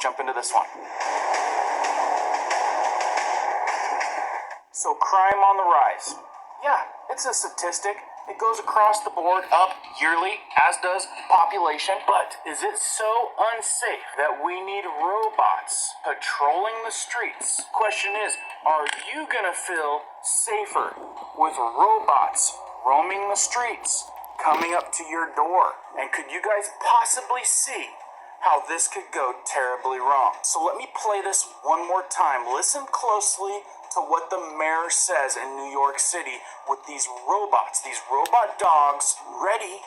Jump into this one. So crime on the rise. Yeah, it's a statistic. It goes across the board, up yearly, as does population. But is it so unsafe that we need robots patrolling the streets? Question is, are you gonna feel safer with robots roaming the streets, coming up to your door? And could you guys possibly see how this could go terribly wrong? So let me play this one more time. Listen closely to what the mayor says in New York City with these robots, these robot dogs, ready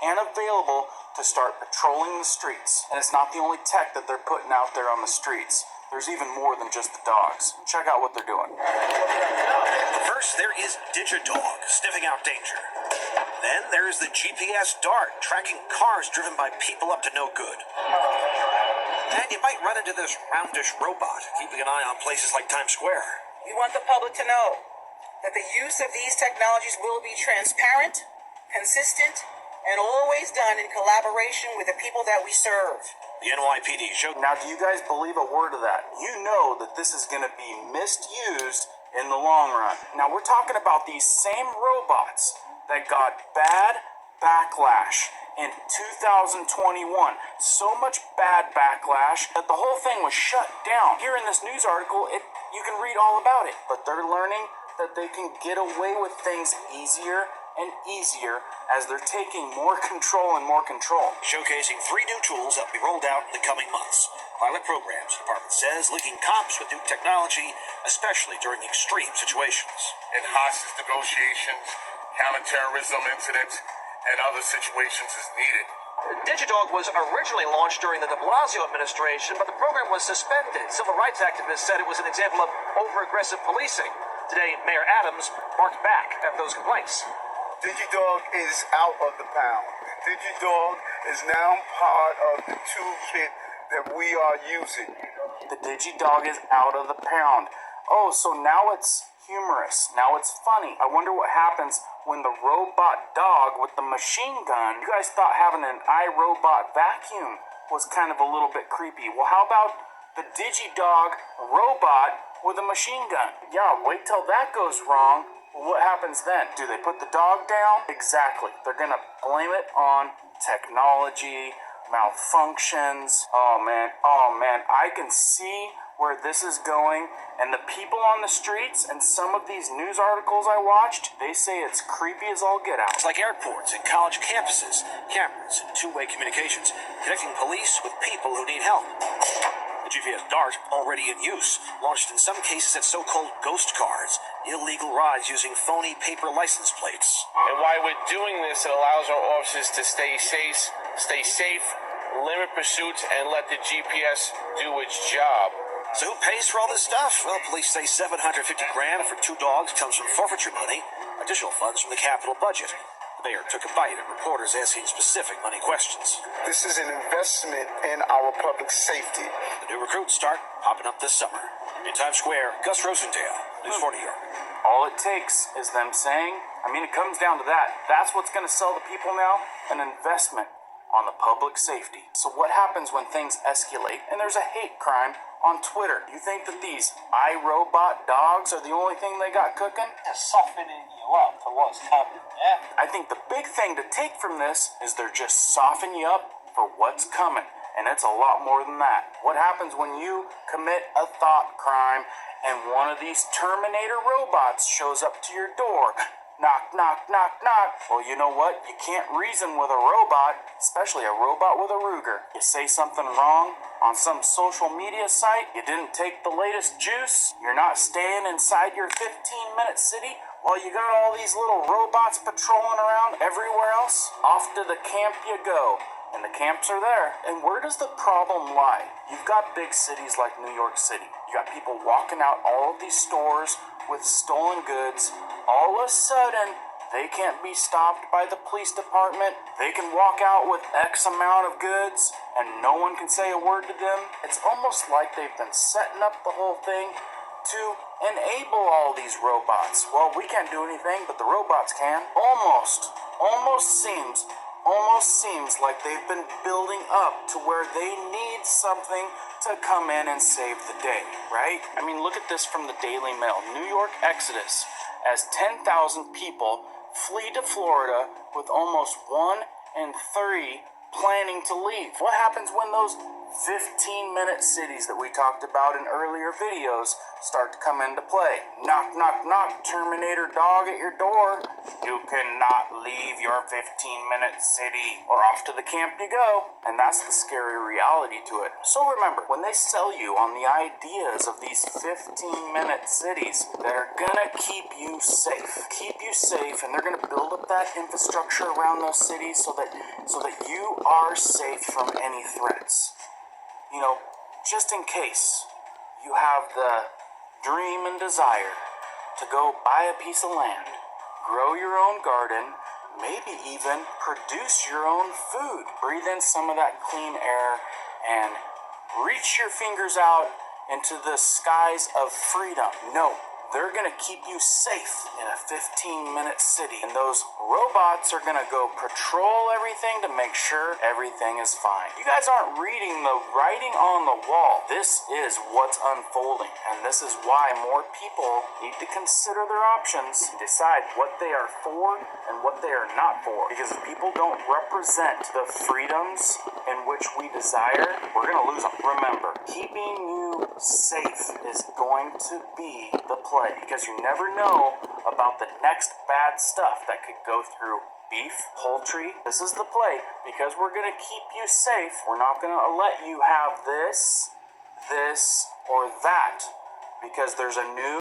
and available to start patrolling the streets. And it's not the only tech that they're putting out there on the streets. There's even more than just the dogs. Check out what they're doing. First, there is DigiDog, sniffing out danger. Then there's the GPS Dart, tracking cars driven by people up to no good. And you might run into this roundish robot, keeping an eye on places like Times Square. We want the public to know that the use of these technologies will be transparent, consistent, and always done in collaboration with the people that we serve. The NYPD showed. Now, do you guys believe a word of that? You know that this is going to be misused in the long run. Now, we're talking about these same robots that got bad backlash in 2021. So much bad backlash that the whole thing was shut down. Here in this news article, you can read all about it. But they're learning that they can get away with things easier and easier as they're taking more control and more control. Showcasing 3 new tools that will be rolled out in the coming months. Pilot programs, the department says, linking cops with new technology, especially during extreme situations. In hostage negotiations, counterterrorism incidents, and other situations as needed. DigiDog was originally launched during the de Blasio administration, but the program was suspended. Civil rights activists said it was an example of over-aggressive policing. Today, Mayor Adams barked back at those complaints. DigiDog is out of the pound. DigiDog is now part of the toolkit that we are using. The DigiDog is out of the pound. Oh, so now it's humorous. Now it's funny. I wonder what happens when the robot dog with the machine gun. You guys thought having an iRobot vacuum was kind of a little bit creepy. Well, how about the DigiDog robot with a machine gun? Yeah, wait till that goes wrong. What happens then? Do they put the dog down? Exactly. They're gonna blame it on technology, malfunctions. Oh man, I can see where this is going, and the people on the streets and some of these news articles I watched, they say it's creepy as all get out. It's like airports and college campuses, cameras and two-way communications, connecting police with people who need help. The GPS Dart, already in use, launched in some cases at so-called ghost cars, illegal rides using phony paper license plates. And while we're doing this, it allows our officers to stay safe, limit pursuits, and let the GPS do its job. So who pays for all this stuff? Well, police say $750,000 for 2 dogs comes from forfeiture money, additional funds from the capital budget. The mayor took a bite at reporters asking specific money questions. This is an investment in our public safety. The new recruits start popping up this summer. In Times Square, Gus Rosendale, News 4 New York. All it takes is them saying, it comes down to that. That's what's going to sell the people now, an investment on the public safety. So what happens when things escalate and there's a hate crime on Twitter? You think that these iRobot dogs are the only thing they got cooking? They're softening you up for what's coming, yeah? I think the big thing to take from this is they're just softening you up for what's coming. And it's a lot more than that. What happens when you commit a thought crime and one of these Terminator robots shows up to your door? Knock, knock, knock, knock. Well, you know what? You can't reason with a robot, especially a robot with a Ruger. You say something wrong on some social media site, you didn't take the latest juice, you're not staying inside your 15-minute city, while you got all these little robots patrolling around everywhere else. Off to the camp you go. And the camps are there. And where does the problem lie? You've got big cities like New York City. You got people walking out all of these stores with stolen goods. All of a sudden, they can't be stopped by the police department. They can walk out with X amount of goods and no one can say a word to them. It's almost like they've been setting up the whole thing to enable all these robots. Well, we can't do anything, but the robots can. Almost seems almost seems like they've been building up to where they need something to come in and save the day, right? I mean, look at this from the Daily Mail. New York exodus as 10,000 people flee to Florida with almost 1 in 3 planning to leave. What happens when those 15-minute cities that we talked about in earlier videos start to come into play? Knock, knock, knock, Terminator dog at your door. You cannot leave your 15-minute city, or off to the camp you go. And that's the scary reality to it. So remember, when they sell you on the ideas of these 15-minute cities that are gonna keep you safe, and they're gonna build up that infrastructure around those cities so that you are safe from any threats. You know, just in case you have the dream and desire to go buy a piece of land, grow your own garden, maybe even produce your own food, breathe in some of that clean air, and reach your fingers out into the skies of freedom. No, they're gonna keep you safe in a 15-minute city, and those robots are gonna go patrol everything to make sure everything is fine. You guys aren't reading the writing on the wall. This is what's unfolding, and this is why more people need to consider their options and decide what they are for and what they are not for. Because if people don't represent the freedoms in which we desire, we're gonna lose them. Remember, keeping you safe is going to be the play, because you never know about the next bad stuff that could go through beef, poultry. This is the play, because we're going to keep you safe. We're not going to let you have this, or that, because there's a new